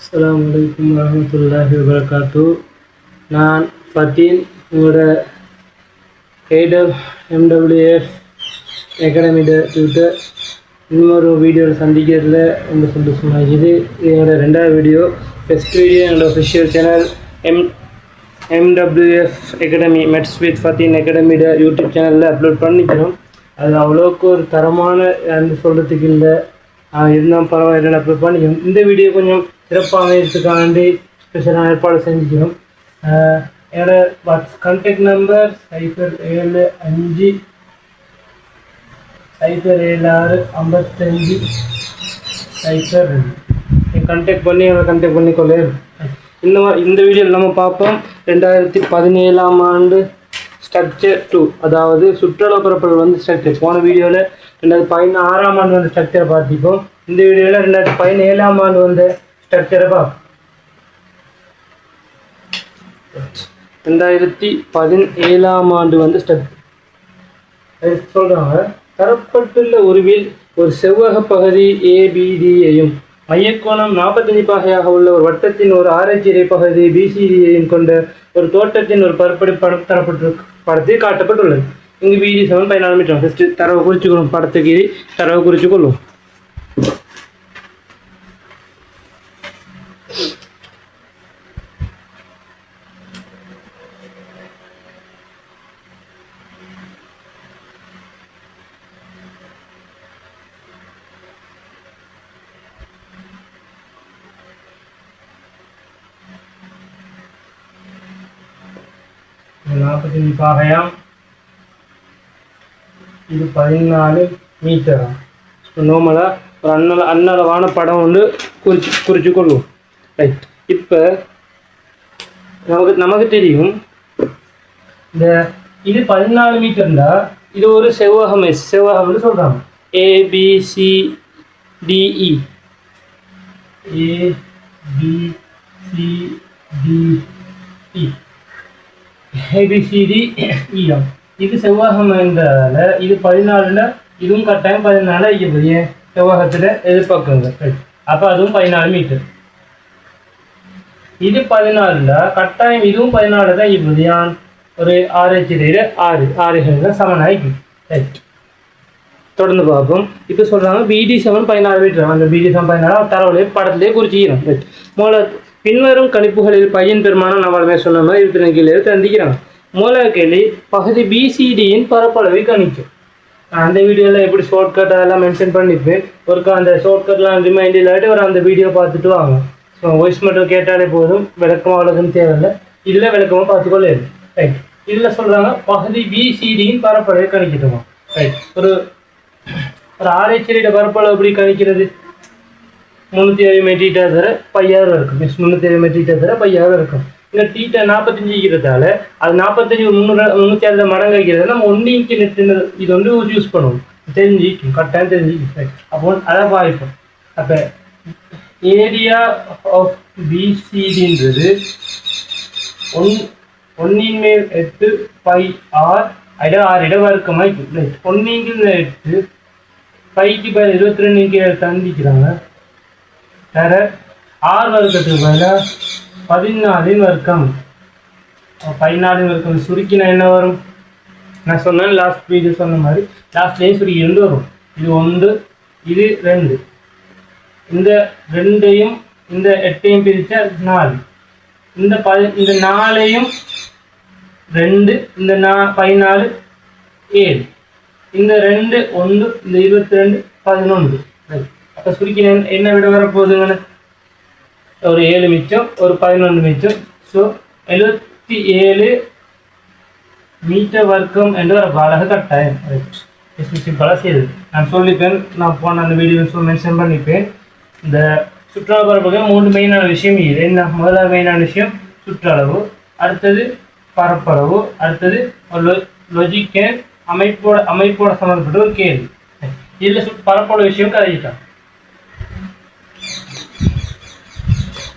அஸ்ஸலாமு அலைக்கும் வரஹ்மத்துல்லாஹி வபரகாத்துஹு. நான் ஃபத்தீன், உங்களோட KWMWF அகாடமியோட டியூட்டர். இன்னொரு வீடியோவில் சந்திக்கிறதுல ரொம்ப சந்தோஷமாக இருக்குது. இது என்னோட ரெண்டாவது வீடியோ. ஃபஸ்ட் வீடியோ என்னோட official channel MWF academy maths with Fatheen அகாடமியோட யூடியூப் சேனலில் அப்லோட் பண்ணிக்கிறோம். அது அவ்வளோக்கு ஒரு தரமான சொல்கிறதுக்கு இல்லை, இருந்தால் பரவாயில்லை அப்லோட் பண்ணிக்கிறோம். இந்த வீடியோ கொஞ்சம் சிறப்பாக அமையறதுக்காண்டி ஸ்பெஷலாக ஏற்பாடு செஞ்சுக்கிறோம். என்னோட கான்டாக்ட் நம்பர் 075-076-55-02. கான்டாக்ட் பண்ணி அவரை கான்டாக்ட் பண்ணிக்கொள்ள. இந்த வீடியோவில் நம்ம பார்ப்போம் 2017ஆம் ஆண்டு ஸ்ட்ரக்சர் 2, அதாவது சுற்றுலா பரப்பல் ஸ்ட்ரக்சர். போன வீடியோவில் 2016ஆம் ஆண்டு ஸ்ட்ரக்சரை பார்த்திப்போம். இந்த வீடியோவில் 2017ஆம் ஆண்டு ஸ்ட்ரக்சரை பார்ப்போம். 2017ஆம் ஆண்டு ஸ்ட்ரக்சர் சொல்கிறாங்க. தரப்பட்டுள்ள உருவில் ஒரு செவ்வக பகுதி ABDயையும் மையக்கோணம் 45 பாகையாக உள்ள ஒரு வட்டத்தின் ஒரு ஆராய்ச்சி பகுதி BCDயையும் கொண்ட ஒரு தோட்டத்தின் ஒரு பரப்படி படம் படத்தில் காட்டப்பட்டுள்ளது. இங்கு BD 14 மீட்டர். ஃபஸ்ட்டு தரவை குறிச்சுக்கணும். படத்துக்கு தரவை குறிச்சுக்கொள்ளும். இது 45 பாகையாம், இது 14 மீட்டராம். நார்மலாக ஒரு அன்னளவான படம் குறிச்சு கொள்வோம். ரைட். இப்போ நமக்கு தெரியும், இது 14 மீட்டர்னா இது ஒரு செவ்வகம்னு சொல்கிறாங்க. ABCDE இது செவ்வகம் என்றால இது 14, இதுவும் கட்டாயம் 14 ஐயப்பதிய செவ்வகத்தில் எதிர்பார்க்குங்க. அப்போ அதுவும் 14 மீட்டர். இது 14 கட்டாயம் இதுவும் 14 தான் இப்படியான் ஒரு 6 சமனாகி. ரைட். தொடர்ந்து பார்ப்போம். இப்போ சொல்கிறாங்க BD 14 மீட்டர். அந்த BD 14 தரவுலேயே படத்துலேயே குறிச்சிக்கிறோம். ரைட். பின்வரும் கணிப்புகளில் பையன் பெருமானம் நம்மளுமே சொன்ன மாதிரி 22 கீழே தந்திக்கிறாங்க. மூலக் கேள்வி பகுதி BCDயின் பரப்பளவை கணிக்கும். அந்த வீடியோவில் எப்படி ஷார்ட்கட் அதெல்லாம் மென்ஷன் பண்ணிப்பேன். ஒருக்கா அந்த ஷார்ட்கட்லாம் ரிமைண்ட் இல்லாட்டி ஒரு அந்த வீடியோ பார்த்துட்டு வாங்க. ஸோ வாய்ஸ் மட்டும் கேட்டாலே போதும், விளக்கமாக அவ்வளோக்குன்னு தேவையில்லை. இதில் விளக்கமாக பார்த்துக்கொள்ள. ரைட். இதில் சொல்கிறாங்க பகுதி BCDயின் பரப்பளவை கணிக்கிட்டுமா. ரைட். ஒரு ஆராய்ச்சியோட பரப்பளவு எப்படி கணிக்கிறது? 370 மீட்டர் தர பையாயிரம் இருக்கும். 370 மீட்டர் தர பையாயிரம் இருக்கும். இங்கே தீட்டா 45 இருக்கிறதால அது 45 360 மடங்கு வைக்கிறத நம்ம 1 இன்ச்சு நெட்டு இது யூஸ் பண்ணுவோம். தெரிஞ்சிக்கும், கட்டாயம் தெரிஞ்சிக்கும். அப்போ அதை பாதிப்போம். அப்போ ஏரியா ஆஃப் BCDன்றது 1/8 πr இட வர்க்கமாக இருக்கும். 1/8 πக்கு 22 தந்திக்கிறாங்க. தர R வர்க்கத்துக்கு பதிலாக 14 வர்க்கம். 14 வர்க்கம் சுருக்கினா என்ன வரும்? நான் சொன்னேன் லாஸ்ட் வீடியோ சொன்ன மாதிரி லாஸ்ட்லேயும் சுருக்கி 2 வரும். இது 1, இது 2. இந்த 2ஐயும் இந்த 8ஐயும் பிரித்தா 4. இந்த 4ஐயும் 2, இந்த 14 7, இந்த 2 1, இந்த 22 11. அப்போ சுருக்கின என்ன விட வரப்போகுதுங்கன்னு ஒரு 7 மிச்சம், ஒரு 11 மிச்சம். ஸோ 77 மீட்டர் வர்க்கம் என்ற ஒரு அழகு கட்டாயம். சிம்பிளாக செய்யுது. நான் சொல்லிப்பேன், நான் போன அந்த வீடியோஸ் மென்ஷன் பண்ணிப்பேன். இந்த சுற்றுலா பரப்புக்கு 3 மெயினான விஷயம் இது. என்ன? முதலாவது மெயினான விஷயம் சுற்றளவு, அடுத்தது பரப்பளவு, அடுத்தது லொஜிக்கல் அமைப்போட சம்மந்தப்பட்ட ஒரு கேள்வி. இதில் பரப்பளவு விஷயம் கதைக்கிட்டான்.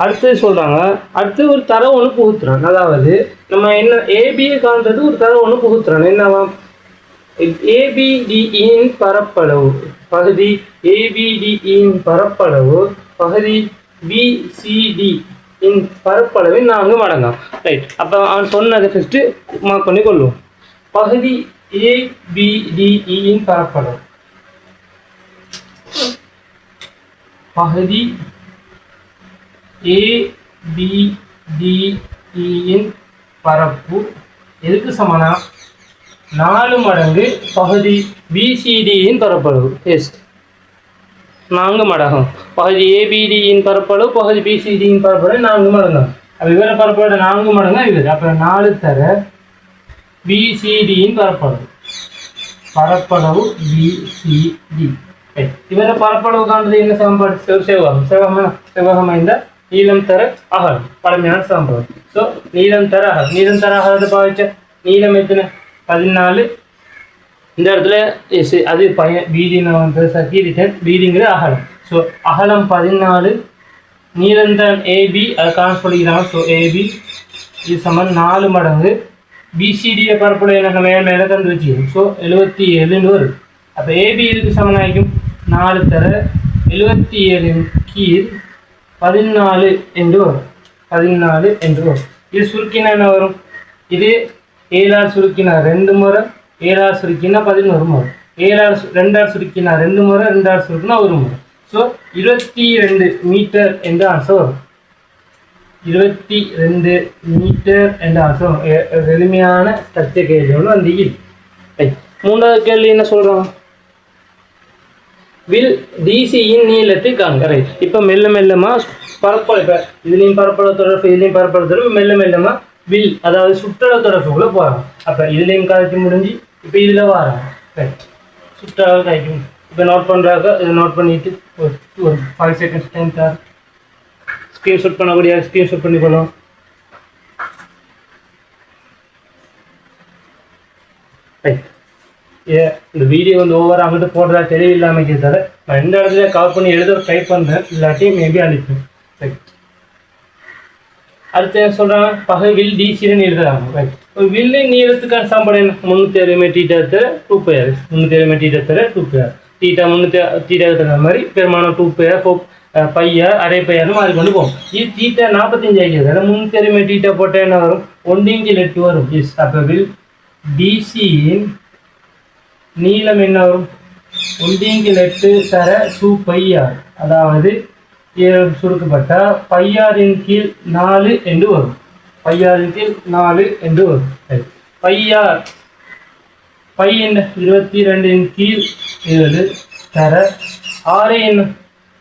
அடுத்தது சொல்கிறாங்க, அடுத்து ஒரு தரவு ஒன்று புகுத்துறான். அதாவது நம்ம என்ன ABயை காண்றது ஒரு தரவு ஒன்று புகுத்துறான். என்னவா? ABDயின் பரப்பளவு பகுதி ABDயின் பரப்பளவு பகுதி பிசிடி இன் பரப்பளவின் 4 மடங்காம். ரைட், அப்போ அவன் சொன்னதை ஃபஸ்ட்டு மார்க் பண்ணி கொள்வோம். பகுதி ஏபிடிஇன் பரப்பளவு, பகுதி ஏபிடிஇன் பரப்பு எதுக்கு சமனா 4 மடங்கு பகுதி பிசிடியின் பரப்பளவு. எஸ், 4 மடங்கு பகுதி ஏபிடியின் பரப்பளவு பகுதி பிசிடியின் பரப்பளவு 4 மடங்கு. அப்போ இவர பரப்பளவு 4 மடங்கு இவர். அப்போ 4 தர பிசிடியின் பரப்பளவு, பரப்பளவு பிசிடி. இவர பரப்பளவு காண்றது என்ன சமன்பாடு? செவ்வகம். செவ்வகம் இந்த நீளம் தர அகலம், பழமையான சமன்பாடு. ஸோ நீளம் தர அகலம், நீளம் தர அகலத்தை பாவிச்ச நீளம் எத்தனை? 14. இந்த இடத்துல எஸ், அது பிடி நான் கீறிட்டேன். பிடிங்கிற அகலம். ஸோ அகலம் 14, நீளம் தான் ஏபி, அதை கான்ஸ் பண்ணிக்கிறாங்க. ஸோ ஏபி இது சமன் 4 மடங்கு பிசிடியை பரப்பளவு எனக்கு மேலே கண்டு வச்சுக்கணும். ஸோ 77 வரும். அப்போ ஏபி இதுக்கு சமனாகும் 4 தர 77 கீழ் 14 என்று வரும். 14 என்று வரும். இது சுருக்கினா என்ன வரும்? இது 7 சுருக்கினா 2 முறை, 7 சுருக்கினா 11 முறை, 7 2 சுருக்கினா 2 முறை, 2 சுருக்கினா 1 முறை. ஸோ 22 மீட்டர் என்ற ஆன்சர் வரும். 22 மீட்டர் என்ற ஆன்சர். எளிமையான ஸ்ட்ரக்சர் கேள்வி ஒன்று வந்து மூன்றாவது கேள்வி என்ன சொல்கிறோம்? வில் டிசியின் நீளத்தை காண்க. ரைட், இப்போ மெல்ல மெல்லமாக பரப்பளவு, இப்போ இதுலேயும் பரப்பளவு தொடர்பு, இதுலேயும் பரப்பளவு தொடர்பு, மெல்ல மெல்லமாக வில் அதாவது சுற்றளவு தொடர்புக்குள்ளே போகிறாங்க. அப்போ இதுலேயும் காய்ச்சி முடிஞ்சு இப்போ இதில் வராங்க. ரைட், சுற்றளவு காய்க்கும். இப்போ நோட் பண்ணுறாங்க, இதை நோட் பண்ணிவிட்டு ஒரு 5 செகண்ட்ஸ் டைம் தார். ஸ்க்ரீன்ஷாட் பண்ணக்கூடிய ஸ்க்ரீன்ஷாட் பண்ணிக்கணும். ரைட், இந்த வீடியோ வந்து ஓவர் அங்கிட்டு போடுறதா தெரியவில்லாமல் கேட்டாரு. நான் இந்த இடத்துல கவர் பண்ணி எழுத ட்ரை பண்ணுறேன், இல்லாட்டி மேபி அனுப்பேன். ரைட், அடுத்து என்ன சொல்கிறாங்க? பகை வில் டிசின்னு எழுதுறாங்க. ரைட், ஒரு வில்லின் நீளத்துக்கான சம்பளம் என்ன? 360 மீட்டர் தர 2 பேர். 360 மீட்டர் தர 2 பேர். தீட்டா 300 தீட்டா தர மாதிரி பெருமானம் 2 பேர், பையர், அரை பையர்னு மாறி கொண்டு போகும். இது தீட்டா 45 ஆகியதால் 360 மீட்டர் போட்டால் என்ன வரும்? 1/8 வரும். இஸ் அப்போ வில் டிசியின் நீளம் என்ன வரும்? 1/8 தர 2 பையார், அதாவது சுருக்கப்பட்ட பையாரின் கீழ் 4 என்று வரும். பையாரின் கீழ் 4 என்று வரும். பையார் பை என்ன? 22 கீழ் 7 தர 6 என்ன?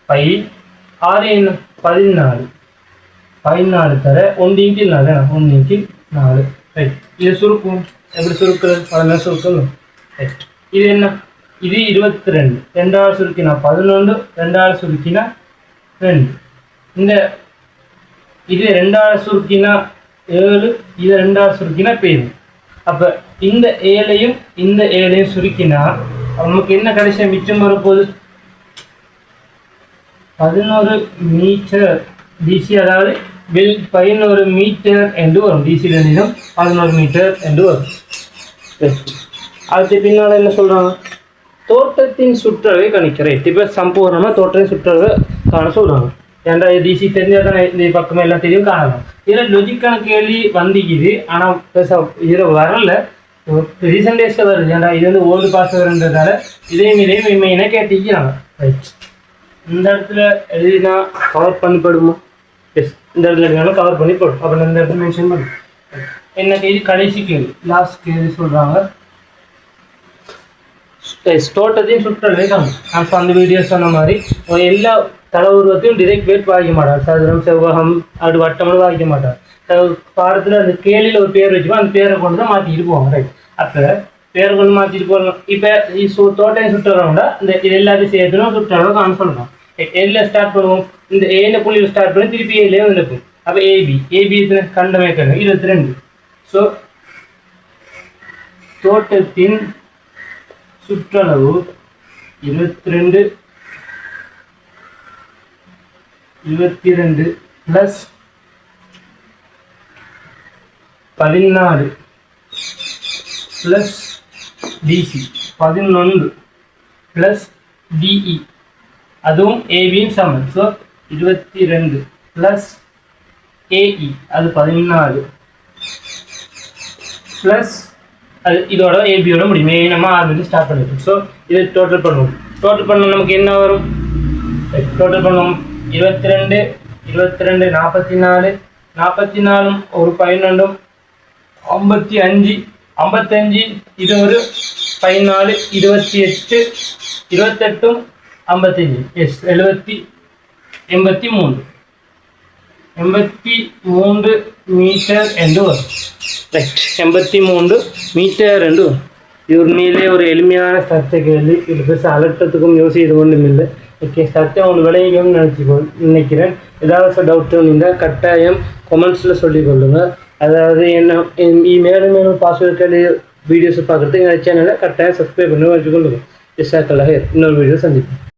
பை 6 என்ன? 14. 14 தர 1/4, 1/4. ரைட், இது சுருக்கும். எப்படி சுருக்கிறது? 14 சுருக்கணும். ரைட், இது என்ன? இது 22. 2 சுருக்கினா 11, 2 சுருக்கினா 2. இந்த இது 2 சுருக்கினா 7, இது 2 சுருக்கினா பேரு. அப்போ இந்த 7ஐயும் இந்த 7ஐயும் சுருக்கினா நமக்கு என்ன கடைசியாக மிச்சம் வரப்போகுது? 11 மீட்டர் டிசி, அதாவது வில் 11 மீட்டர் என்று வரும். டிசி நீளம் 11 மீட்டர் என்று வரும். அடுத்து பின்னால் என்ன சொல்கிறாங்க? தோட்டத்தின் சுற்றளவை கணிக்கிறேன். இப்போ சம்பூர்ணமாக தோட்டத்தின் சுற்றளவை காண சொல்கிறாங்க. ஏன்டா டிசி தெரிஞ்சால் தானே இந்த பக்கமே எல்லாம் தெரியும் காணலாம். இதில் லொஜிக்கான கேள்வி வந்திக்குது, ஆனால் இதில் வரல. ரீசெண்ட் டேஸில் வருது. ஏன்டா இது வந்து ஓல்டு பாஸ் வருன்றதால இதையும் மெயினாக கேட்டிக்கிறாங்க. ரைட், இந்த இடத்துல எழுதினா கவர் பண்ணிப்படுமா? எஸ், இந்த இடத்துல எழுதினாலும் கவர் பண்ணி போடும். அப்புறம் இந்த இடத்துல மென்ஷன் பண்ணும். என்ன கேள்வி? கடைசி கேள்வி, லாஸ்ட் கேள்வி சொல்கிறாங்க. தோட்டத்தையும் சுற்றளவை காணும். நான் அந்த வீடியோ சொன்ன மாதிரி எல்லா தல உருவத்தையும் டிரெக்ட் வேட் வாங்கிக்க மாட்டார். சதுரம், செவ்வகம், அப்படி வட்டம்னு வாங்கிக்க மாட்டார். பாடத்தில் அந்த கேள்வியில் ஒரு பேர் வச்சுப்போம், அந்த பேரை கொண்டு தான் மாற்றிட்டு போவாங்க. ரைட், அப்போ பேரை கொண்டு மாற்றிட்டு போகணும். இப்போ தோட்டம் சுற்றளவுண்டா இந்த இது எல்லாத்தையும் சேர்த்துணும் சுற்றளவு காண சொல்லணும். எதில் ஸ்டார்ட் பண்ணுவோம்? இந்த ஏழு புள்ளியில் ஸ்டார்ட் பண்ணி திருப்பி ஏழே வந்து இருக்கும். அப்போ ஏபி எத்தனை? கண்டமே கண்டு 22. ஸோ தோட்டத்தின் சுற்றளவு 22 plus 14 plus DC 11 plus DE, அதுவும் ஏபியும் சமன். ஸோ 22 ப்ளஸ் ஏஇ அது 14 ப்ளஸ் அது இதோட ஏபியோட முடியும். நம்ம ஆரம்பித்து ஸ்டார்ட் பண்ணிடுவோம். ஸோ இதை டோட்டல் பண்ணுவோம். டோட்டல் பண்ண நமக்கு என்ன வரும்? டோட்டல் பண்ணுவோம். 22 44 44 ஒரு 11 55 55 இது ஒரு 14 28 28 55 எஸ் 83 மீட்டர் என்று வரும். ரைட் 83 மீட்டர் என்று வரும். இது உண்மையிலே ஒரு எளிமையான சர்ச்சை கேள்வி. இது பெருசாக அலட்டத்துக்கும் யோசிக்கிறது ஒன்றும் இல்லை. ஓகே, சர்ச்சை ஒன்று விளையும்னு நினைக்கிறேன். ஏதாவது டவுட் இருந்தால் கட்டாயம் கமெண்ட்ஸில் சொல்லிக் கொள்ளுங்கள். அதாவது என்ன மேலும் மேலும் பாஸ்வேர்டு வீடியோஸை பார்க்குறதுக்கு எங்கள் சேனலை கட்டாயம் சப்ஸ்கிரைப் பண்ணி வச்சுக்கொள்ளுங்கள். இன்னொரு வீடியோ சந்திப்போம்.